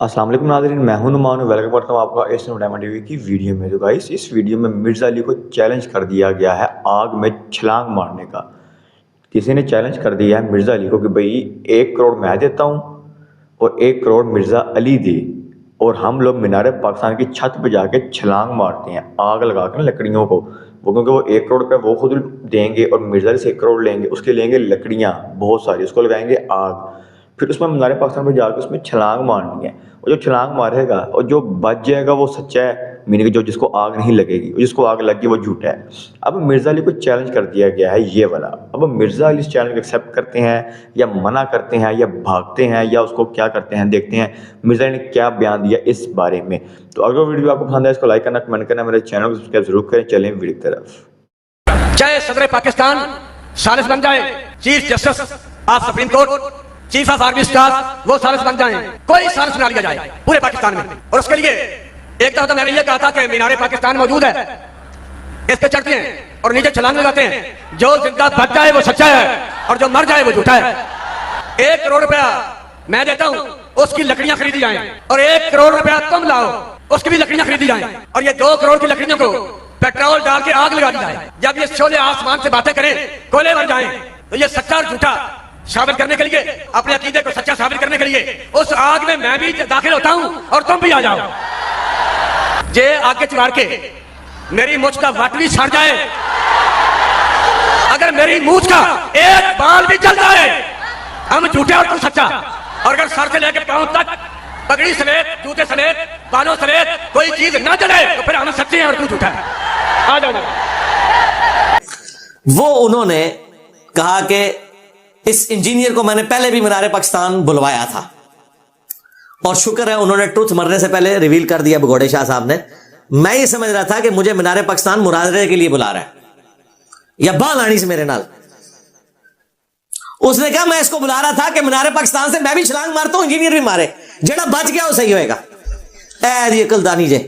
अस्सलाम वालेकुम नाज़रीन, मैं हूं नुमान, वेलकम करता हूं आपका एशियन डायमंड टीवी की वीडियो में। तो गाइस, इस वीडियो में मिर्ज़ा अली को चैलेंज कर दिया गया है आग में छलांग मारने का। किसी ने चैलेंज कर दिया है मिर्ज़ा अली को कि भाई 1 करोड़ मैं देता हूं और 1 करोड़ मिर्ज़ा अली दे, और हम लोग मीनार पाकिस्तान की छत पर जाके छलांग मारते हैं आग लगा कर लकड़ियों को। वो क्योंकि वो 1 करोड़ रुपये वो खुद देंगे और मिर्ज़ा अली से 1 करोड़ लेंगे, उसके लेंगे लकड़ियाँ बहुत सारी, उसको लगाएंगे आग, फिर उसमें मीनार पाकिस्तान में जाकर उसमें छलांग मारनी है। और जो छलांग मारेगा और जो बच जाएगा वो सच्चा है, मीनिंग जो जिसको आग नहीं लगेगी, जिसको आग लगी वो झूठा है। अब मिर्ज़ा अली को चैलेंज कर दिया गया है ये वाला। अब मिर्ज़ा अली इस चैलेंज को एक्सेप्ट करते हैं या मना करते हैं या भागते हैं या उसको क्या करते हैं, देखते हैं मिर्ज़ा अली ने क्या बयान दिया इस बारे में। तो अगर वीडियो आपको पसंद है इसको लाइक करना, कमेंट करना, मेरे चैनल को सब्सक्राइब जरूर करें। चलें वीडियो की तरफ। चाहे सदर पाकिस्तान सालिस बन जाए, chief justice of supreme court, chief of army staff वो सालिस बन जाए, कोई सालिस बना लिया जाए पूरे पाकिस्तान में। और उसके लिए एक तरफ तो मैंने ये कहा था कि मीनारे पाकिस्तान मौजूद है, इस पे चढ़ते हैं और नीचे छलांग लगाते हैं। जो जिंदा बच जाए वो सच्चा है और जो मर जाए वो झूठा है। 1 करोड़ रुपया मैं देता हूं, उसकी लकड़ियां खरीदी जाए, और 1 करोड़ रुपया तुम लाओ, उसकी भी लकड़ियां खरीदी जाए, और ये 2 करोड़ की लकड़ियों को पेट्रोल डाल के आग लगा दी जाए। जब ये शोले आसमान से बातें करें, कोयले बन जाए, तो ये सच्चा और झूठा साबित करने के लिए, अपने अकीदे को सच्चा साबित करने के लिए उस आग में मैं भी दाखिल होता हूं और तुम भी आ जाओ। जे आगे चुराड़ के मेरी मुझ का वट भी सड़ जाए, अगर मेरी मूछ का एक बाल भी जल जाए, हम झूठे और तुम सच्चा। और अगर सर से लेकर पांव तक पगड़ी समेत, जूते समेत, बालों समेत कोई चीज ना जले, तो फिर हम सच्चे हैं और तू झूठा है। आ जाओ। वो उन्होंने कहा कि इस इंजीनियर को मैंने पहले भी मीनार पाकिस्तान बुलवाया था, और शुक्र है उन्होंने ट्रुथ मरने से पहले रिवील कर दिया भगोड़े शाह साहब ने। मैं ये समझ रहा था कि मुझे मीनार पाकिस्तान मुनाजरे के लिए बुला रहा है या बाल आनी से मेरे नाल। उसने कहा मैं इसको बुला रहा था कि मीनार पाकिस्तान से मैं भी छलांग मारता हूं, इंजीनियर भी मारे, जेड़ा बच गया वो सही होएगा। ऐ अकलदानी जे,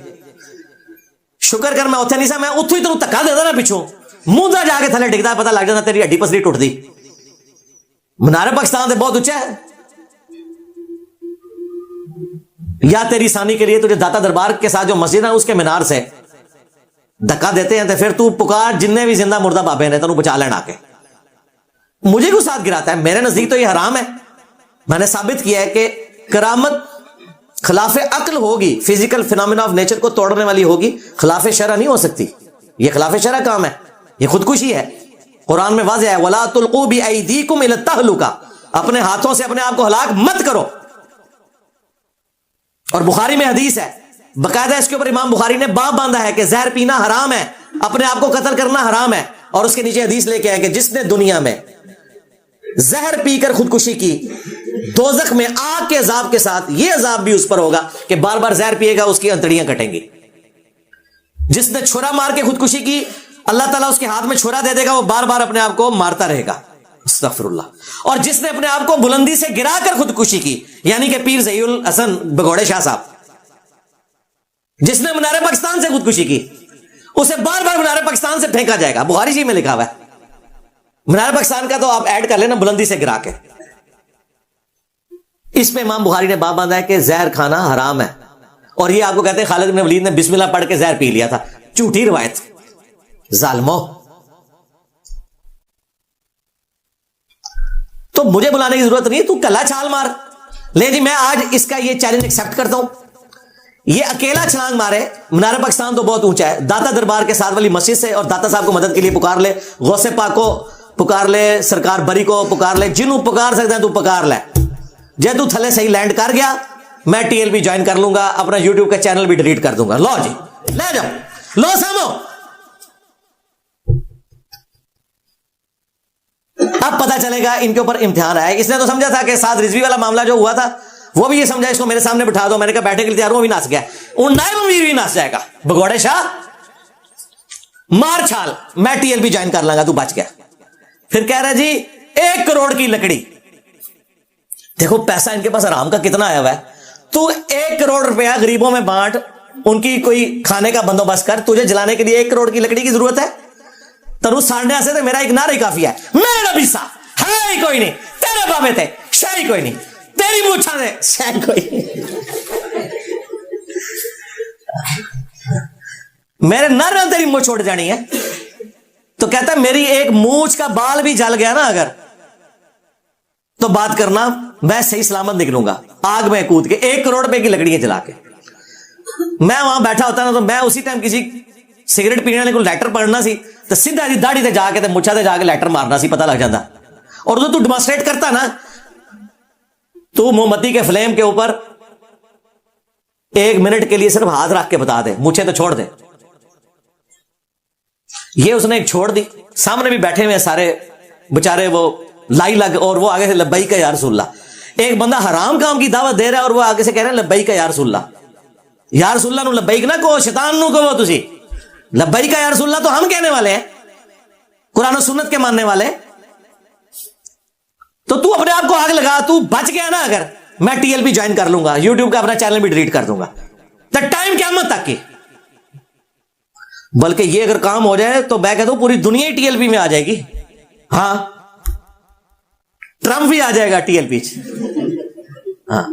शुक्र कर मैं उत्थे नहीं सा, मैं उत्थों ही तेन धक्का देता ना पिछों, मुंह जाके थले डिगदा, पता लग जाता तेरी हड्डी पसली टुटदी। मीनार पाकिस्तान से बहुत ऊंचा है, या तेरी सानी के लिए तुझे दाता दरबार के साथ जो मस्जिद है उसके मीनार से धक्का देते हैं, तो फिर तू पुकार जिन्ने भी जिंदा मुर्दा बाबे ने तेन बचा लेना के। मुझे क्यों साथ गिराता है? मेरे नजदीक तो यह हराम है। मैंने साबित किया है कि करामत खिलाफ अक्ल होगी, फिजिकल फिनोमेना ऑफ नेचर को तोड़ने वाली होगी, खिलाफ शरअ नहीं हो सकती। यह खिलाफ शरअ काम है, यह खुदकुशी है। कुरान में वाज़ेह है, वला तुल्कू बिअयदीकुम इला तहलुका, अपने हाथों से अपने आप को हलाक मत करो। और बुखारी में हदीस है, बकायदा इसके ऊपर इमाम बुखारी ने बाब बांधा है कि जहर पीना हराम है, अपने आप को कत्ल करना हराम है। और उसके नीचे हदीस लेके आए कि जिसने दुनिया में जहर पीकर खुदकुशी की, दोजख में आग के अजाब के साथ यह अजाब भी उस पर होगा कि बार बार जहर पिएगा, उसकी अंतड़ियां कटेंगी। जिसने छुरा मार के खुदकुशी की, अल्लाह ताला उसके हाथ में छुरा दे देगा, वो बार बार अपने आप को मारता रहेगा। अस्तगफिरुल्लाह। और जिसने अपने आप को बुलंदी से गिराकर खुदकुशी की, यानी कि पीर ज़हीउल हसन भगोड़े शाह साहब, जिसने मीनार पाकिस्तान से खुदकुशी की, उसे बार बार मीनार पाकिस्तान से फेंका जाएगा। बुखारी जी में लिखा हुआ है। मीनार पाकिस्तान का तो आप ऐड कर लेना, बुलंदी से गिरा के। इस पे इमाम बुखारी ने बाब बांधा है कि जहर खाना हराम है। और ये आपको कहते हैं खालिद इब्न वलीद ने बिस्मिल्लाह पढ़ के जहर पी लिया था। झूठी रिवायत, जालिमो। तो मुझे बुलाने की जरूरत नहीं, तू कला छाल मार ले जी। मैं आज इसका ये चैलेंज एक्सेप्ट करता हूं। ये अकेला छलांग मारे, मीनार पाकिस्तान तो बहुत ऊंचा है, दाता दरबार के साथ वाली मस्जिद से, और दाता साहब को मदद के लिए पुकार ले, गौसे पाक को पुकार ले, सरकार बरी को पुकार ले, जिन्हों पुकार सकते हैं तू पुकार ले। जे तू थले सही लैंड कर गया, मैं टीएलबी ज्वाइन कर लूंगा, अपना यूट्यूब का चैनल भी डिलीट कर दूंगा। लो जी, ले जाओ, लो सामो। अब पता चलेगा इनके ऊपर इम्तिहान आया। इसने तो समझा था कि साथ रिजवी वाला मामला जो हुआ था, वो भी ये समझा इसको मेरे सामने बिठा दो, मैंने कहा बैठे के लिए तैयार, वो भी नाच गया, नायब अमीर भी नाच जाएगा। भगोड़े शाह मार छाल, मैं टीएलबी ज्वाइन कर लांगा, तू बच गया। फिर कह रहा जी 1 करोड़ की लकड़ी। देखो पैसा इनके पास आराम का कितना आया हुआ है। तू 1 करोड़ रुपया गरीबों में बांट, उनकी कोई खाने का बंदोबस्त कर, तुझे जलाने के लिए 1 करोड़ की लकड़ी की जरूरत है? तनु साढ़े से तो मेरा एक नारा ही काफी है, मेरा बिस्सा है ही कोई नहीं, तेरे बाबे थे शाही कोई नहीं, तेरी मूछा ने शाही कोई नहीं। मेरे नर ने तेरी मूंछ छोड़ जानी है। तो कहता है मेरी एक मूंछ का बाल भी जल गया ना अगर, तो बात करना, मैं सही सलामत निकलूंगा आग में कूद के 1 करोड़ रुपए की लकड़ियां जला के। मैं वहां बैठा होता ना तो मैं उसी टाइम किसी सिगरेट पीने वाले को लेटर पढ़ना सी तो सीधा जी दाढ़ी ते जाके ते मुछा ते जाके लेटर मारना सी, पता लग जाता। और जो तू डेमोन्स्ट्रेट करता ना, तू मोमबत्ती के फ्लेम के ऊपर 1 मिनट के लिए सिर्फ हाथ रख के बता दे, मुझे तो छोड़ दे। ये उसने एक छोड़ दी, सामने भी बैठे हुए सारे बेचारे वो लाई लग, और वो आगे से लब्बैक या रसूलल्लाह। एक बंदा हराम काम की दावत दे रहा है और वो आगे से कह रहे हैं लब्बैक या रसूलल्लाह। या रसूलल्लाह नु लब्बैक ना कहो, शैतान नु कहो तुसी लब्बैक या रसूलल्लाह तो हम कहने वाले हैं, कुरान और सुन्नत के मानने वाले। तो तू अपने आप को आग लगा, तू बच गया ना अगर, मैं टीएलपी ज्वाइन कर लूंगा, यूट्यूब का अपना चैनल भी डिलीट कर दूंगा, तो टाइम क़यामत तक की। बल्कि ये अगर काम हो जाए तो मैं कहता हूं पूरी दुनिया ही टीएलपी में आ जाएगी। हां, ट्रंप भी आ जाएगा टीएलपी। हाँ,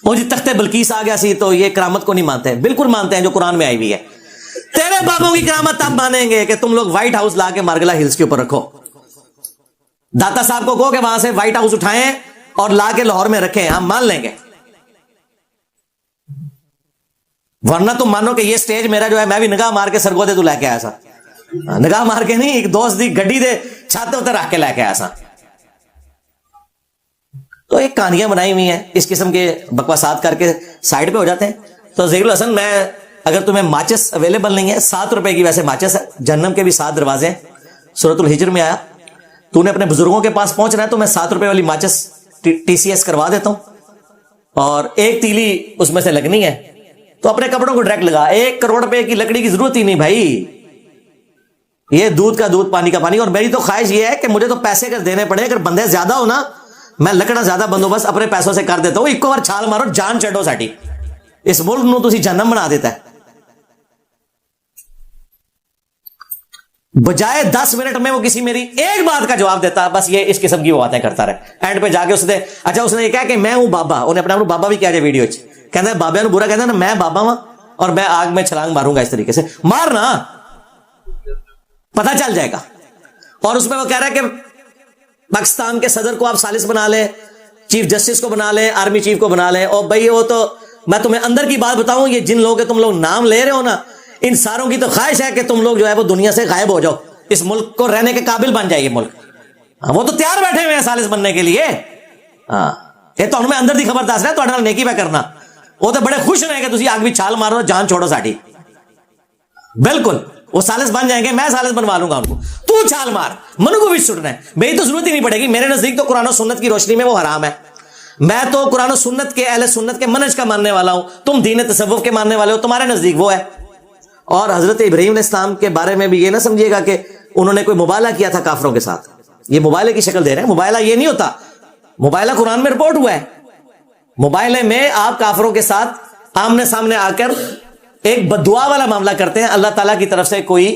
वो जी तख्ते बल्कीस आ गया सी तो ये करामत को नहीं मानते हैं। बिल्कुल मानते हैं, जो कुरान में आई हुई है। तेरे बाबों की करामत तब मानेंगे कि तुम लोग व्हाइट हाउस लाके मार्गला हिल्स के ऊपर रखो। दाता साहब को कहो कि वहां से व्हाइट हाउस उठाएं और लाके लाहौर में रखें, हम मान लेंगे। वरना तुम मानो कि ये स्टेज मेरा जो है, मैं भी निगाह मार के सरगोदे तू लैके आया सा, निगाह मार के नहीं, एक दोस्त दी गड्डी दे छाते उतर रख के लैके आया सा। तो एक कहानियां बनाई हुई हैं, इस किस्म के बकवासात करके साइड पे हो जाते हैं। तो ज़हीरुल हसन, मैं अगर तुम्हें माचिस अवेलेबल नहीं है, 7 रुपए की वैसे माचिस है, जन्नम के भी 7 दरवाजे हैं, सूरतुल हिज्र में आया। तूने अपने बुजुर्गों के पास पहुंचना है तो मैं 7 रुपए वाली माचिस टीसीएस करवा देता हूं, और 1 तीली उसमें से लगनी है तो अपने कपड़ों को डायरेक्ट लगा। 1 करोड़ रुपए की लकड़ी की जरूरत ही नहीं भाई, ये दूध का दूध पानी का पानी। और मेरी तो ख्वाहिश ये है कि मुझे तो पैसे अगर देने पड़े, अगर बंदे ज्यादा हो ना, मैं लकड़ा ज्यादा बंदोबस्त अपने पैसों से कर देता हूं। एक बार छाल मारो, जान चढ़ो साडी, इस मुल्क नूं तुसीं जन्नम बना देता है। बजाय 10 मिनट में वो किसी मेरी एक बात का जवाब देता, बस ये इस किस्म की वो बातें करता रहे। एंड पे जाके उसने, अच्छा उसने ये कहा कि मैं हूं बाबा, उन्हें अपने आप बाबा भी कहा जाए वीडियो च, कहता है बाबा बुरा कहता है ना, मैं बाबा हूं और मैं आग में छलांग मारूंगा। इस तरीके से मारना, पता चल जाएगा। और उसमें वो कह रहा है कि पाकिस्तान के सदर को आप सालिस बना ले, चीफ जस्टिस को बना ले, आर्मी चीफ को बना ले। और भाई वो तो मैं तुम्हें अंदर की बात बताऊं, ये जिन लोगों के तुम लोग नाम ले रहे हो ना, इन सारों की तो ख्वाहिश है कि तुम लोग जो है वो दुनिया से गायब हो जाओ, इस मुल्क को रहने के काबिल बन जाए ये मुल्क। वो तो तैयार बैठे हुए हैं सालिस बनने के लिए। ये तो हमें अंदर की खबर दस रहा है, तो नेकी पे करना। वो तो बड़े खुश रहे कि तुम आग भी छाल मारो, जान छोड़ो साड़ी। बिल्कुल वो सालिस बन जाएंगे, मैं सालिस बनवा लूंगा उनको। तू छाल मार, मनु को भी छुटना है, मेरी तो जरूरत ही नहीं पड़ेगी। मेरे नजदीक तो कुरान और सुन्नत की रोशनी में वो हराम है। मैं तो कुरान और सुन्नत के, अहले सुन्नत के मनहज का मानने वाला हूं, तुम दीन तसव्वुफ के मानने वाले हो, तुम्हारे नजदीक वो है। और हजरत इब्राहीम अलैहिस्सलाम के बारे में भी ये ना समझिएगा कि उन्होंने कोई मुबाला किया था काफरों के साथ। ये मुबाले की शक्ल दे रहे हैं, मुबाला ये नहीं होता। मुबाला कुरान में रिपोर्ट हुआ है। मुबाले में आप काफरों के साथ आमने सामने आकर एक बद्दुआ वाला मामला करते हैं, अल्लाह ताला की तरफ से कोई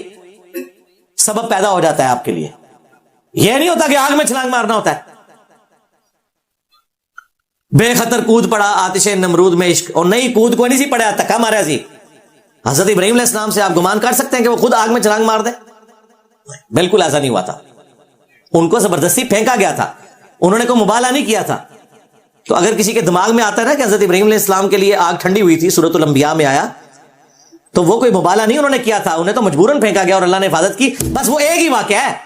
सबब पैदा हो जाता है आपके लिए। यह नहीं होता कि आग में छलांग मारना होता है। बेखतर कूद पड़ा आतिशे नमरूद में इश्क, और नहीं कूद को नहीं सी पड़ा, धक्का मारा सी। हजरत इब्राहीम अलैहिस्सलाम से आप गुमान कर सकते हैं कि वो खुद आग में छलांग मार दे? बिल्कुल ऐसा नहीं हुआ था। उनको जबरदस्ती फेंका गया था, उन्होंने कोई मुबाला नहीं किया था। तो अगर किसी के दिमाग में आता है ना कि हजरत इब्राहीम अलैहिस्सलाम के लिए आग ठंडी हुई थी, सूरतुल अंबिया में आया, तो वो कोई मुबाला नहीं उन्होंने किया था, उन्हें तो मजबूरन फेंका गया और अल्लाह ने हिफाजत की। बस वो एक ही वाकया है।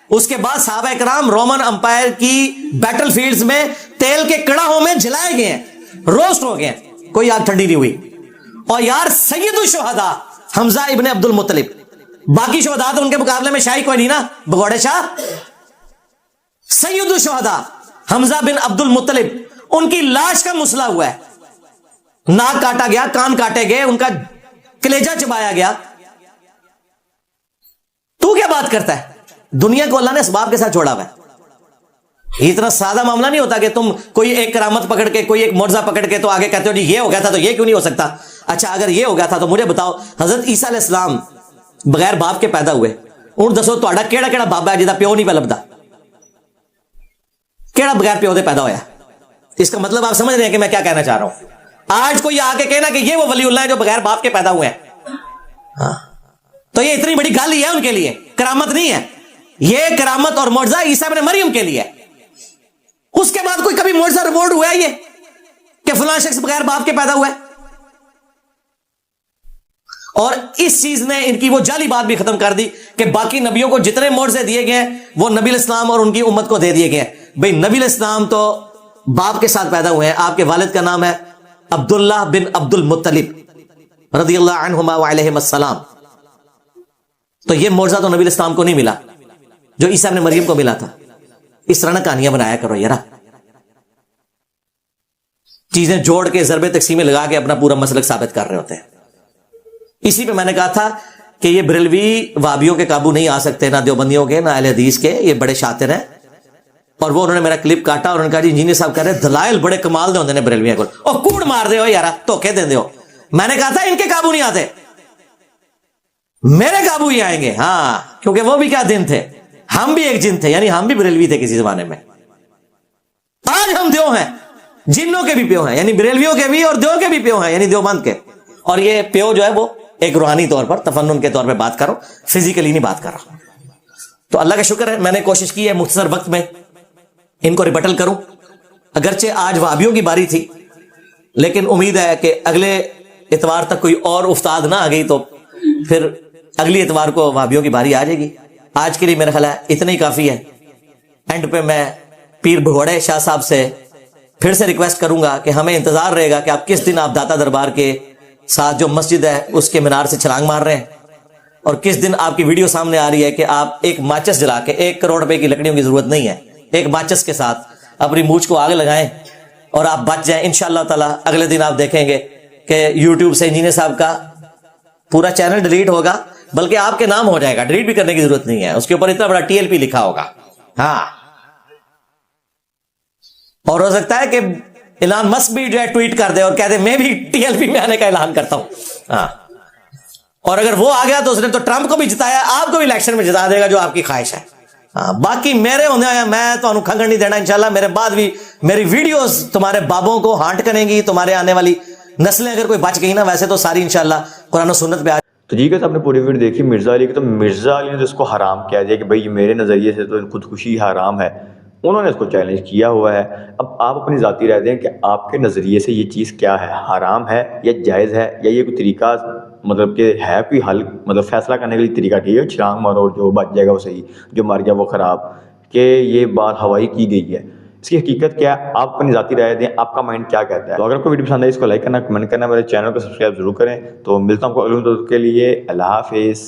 उसके बाद सहाबा इकराम रोमन अंपायर की बैटल फील्ड्स में तेल के कड़ाहों में जलाए गए हैं, रोस्ट हो गए, कोई आग ठंडी नहीं हुई। और यार सैयदुल शुहदा हमजा इब्न अब्दुल मुत्तलिब, बाकी शुहदा तो उनके मुकाबले में शाही कोई नहीं ना, भगोड़े शाह। सैयदुल शुहदा हमजा बिन अब्दुल मुत्तलिब, उनकी लाश का मुसला हुआ है, नाक काटा गया, कान काटे गए, उनका कलेजा चबाया गया। तू क्या बात करता है? दुनिया को अल्लाह ने असबाब के साथ छोड़ा हुआ है। इतना सादा मामला नहीं होता कि तुम कोई एक करामत पकड़ के, कोई एक मुर्जा पकड़ के तो आगे कहते हो जी ये हो गया था तो ये क्यों नहीं हो सकता। अच्छा अगर ये हो गया था तो मुझे बताओ, हजरत ईसा अलैहिस्सलाम बगैर बाप के पैदा हुए, उन दसो तुहाडा केड़ा केड़ा बाबा है जिदा प्यो नहीं पे लभदा? केड़ा बगैर प्यो दे पैदा होया? इसका मतलब आप समझ रहे हैं कि मैं क्या कहना चाह रहा हूं। आज कोई आके कहना कि ये वो वलीउल्लाह है जो बगैर बाप के पैदा हुए हैं, हाँ, तो ये इतनी बड़ी गाली है उनके लिए, करामत नहीं है। ये करामत और मौजज़ा ईसा इब्न मरियम के लिए। उसके बाद कोई कभी मौजज़ा रिपोर्ट हुआ है ये कि फलां शख्स बगैर बाप के पैदा हुआ है? और इस चीज ने इनकी वो जाली बात भी खत्म कर दी कि बाकी नबियों को जितने मौजज़े दिए गए वो नबी इस्लाम और उनकी उम्मत को दे दिए गए। भाई नबी इस्लाम तो बाप के साथ पैदा हुए हैं, आपके वालिद का नाम है अब्दुल्लाह बिन अब्दुल मुत्तलिब रज़ियल्लाहु अन्हुमा व अलैहिमुस्सलाम। तो ये मौजज़ा तो नबी इस्लाम को नहीं मिला जो ईसा इब्न मरियम को मिला था। इस तरह ना कहानियां बनाया करो यार, चीजें जोड़ के ज़रबे तकसीमें लगा के अपना पूरा मसलक साबित कर रहे होते हैं। इसी पे मैंने कहा था कि ये बरेलवी वाबियों के काबू नहीं आ सकते, ना देवबंदियों के, ना अहले हदीस के। ये बड़े शातिर हैं। और वो उन्होंने मेरा क्लिप काटा और उन्होंने कहा जी इंजीनियर साहब कह रहे दलाइल बड़े कमाल दे होंगे ने बरेलवियां को, और कूड़ मार दे हो यार, धोखे दे दो। मैंने कहा था इनके काबू नहीं आते, मेरे काबू ही आएंगे। हाँ, क्योंकि वो भी क्या दिन थे, हम भी एक जिन थे, यानी हम भी बरेलवी थे किसी जमाने में। आज हम देव हैं, जिन्नों के भी प्यो हैं, यानी बरेलवियों के भी, और देव के भी प्यो हैं, यानी देवबंद के। और ये प्यो जो है वो एक रूहानी तौर पर, तफन्नुन के तौर पर बात करो, फिजिकली नहीं बात कर रहा। तो अल्लाह का शुक्र है मैंने कोशिश की है मुख्तसर वक्त में इनको रिबटल करूं। अगरचे आज वाबियों की बारी थी, लेकिन उम्मीद है कि अगले इतवार तक कोई और उस्ताद ना आ गई तो फिर अगली इतवार को वाबियों की बारी आ जाएगी। आज के लिए मेरा ख्याल है इतना ही काफी है। एंड पे मैं पीर भगोड़े शाह साहब से फिर से रिक्वेस्ट करूंगा कि हमें इंतजार रहेगा कि आप किस दिन आप दाता दरबार के साथ जो मस्जिद है उसके मीनार से छलांग मार रहे हैं, और किस दिन आपकी वीडियो सामने आ रही है कि आप एक माचिस जला के, 1 करोड़ रुपए की लकड़ियों की जरूरत नहीं है, एक माचिस के साथ अपनी मूंछ को आग लगाएं और आप बच जाएं। इंशाअल्लाह ताला अगले दिन आप देखेंगे कि यूट्यूब से इंजीनियर साहब का पूरा चैनल डिलीट होगा, बल्कि आपके नाम हो जाएगा, डिलीट भी करने की जरूरत नहीं है, उसके ऊपर इतना बड़ा TLP लिखा होगा। हाँ, और हो सकता है कि इलान मस्क भी जो है ट्वीट कर दे और कह दे मैं भी TLP में आने का ऐलान करता हूं। हाँ, और अगर वो आ गया तो उसने तो ट्रंप को भी जिताया, आपको भी इलेक्शन में जिता देगा जो आपकी ख्वाहिश है। हाँ, बाकी मेरे होने मैं तो खंगड़ नहीं देना इंशाल्लाह। मेरे बाद भी मेरी वीडियोस तुम्हारे बाबों को हांट करेंगी, तुम्हारे आने वाली नस्लें अगर कोई बच गई ना, वैसे तो सारी इंशाल्लाह कुरान और सुन्नत पे। तो जी, आपने पूरी वीडियो देखी मिर्ज़ा अली की, तो मिर्ज़ा अली ने तो इसको हराम कह दिया कि भाई मेरे नज़रिए से तो खुदकुशी हराम है। उन्होंने इसको चैलेंज किया हुआ है। अब आप अपनी ज़ाती राय दें कि आपके नज़रिए से ये चीज़ क्या है, हराम है या जायज़ है, या ये कोई तरीका मतलब कि है कोई हल, मतलब फ़ैसला करने के लिए तरीका ठीक है, छलांग मारो जो बच जाएगा वो सही, जो मर गया वो ख़राब, कि ये बात हवाई की गई है। इसकी हकीकत क्या है, आप अपनी ज़ाती राय दें, आपका माइंड क्या कहता है। तो अगर कोई वीडियो पसंद है इसको लाइक करना, कमेंट करना, मेरे चैनल को सब्सक्राइब जरूर करें। तो मिलता हूँ आपको अगले वीडियो के लिए। अल्लाह हाफिज़।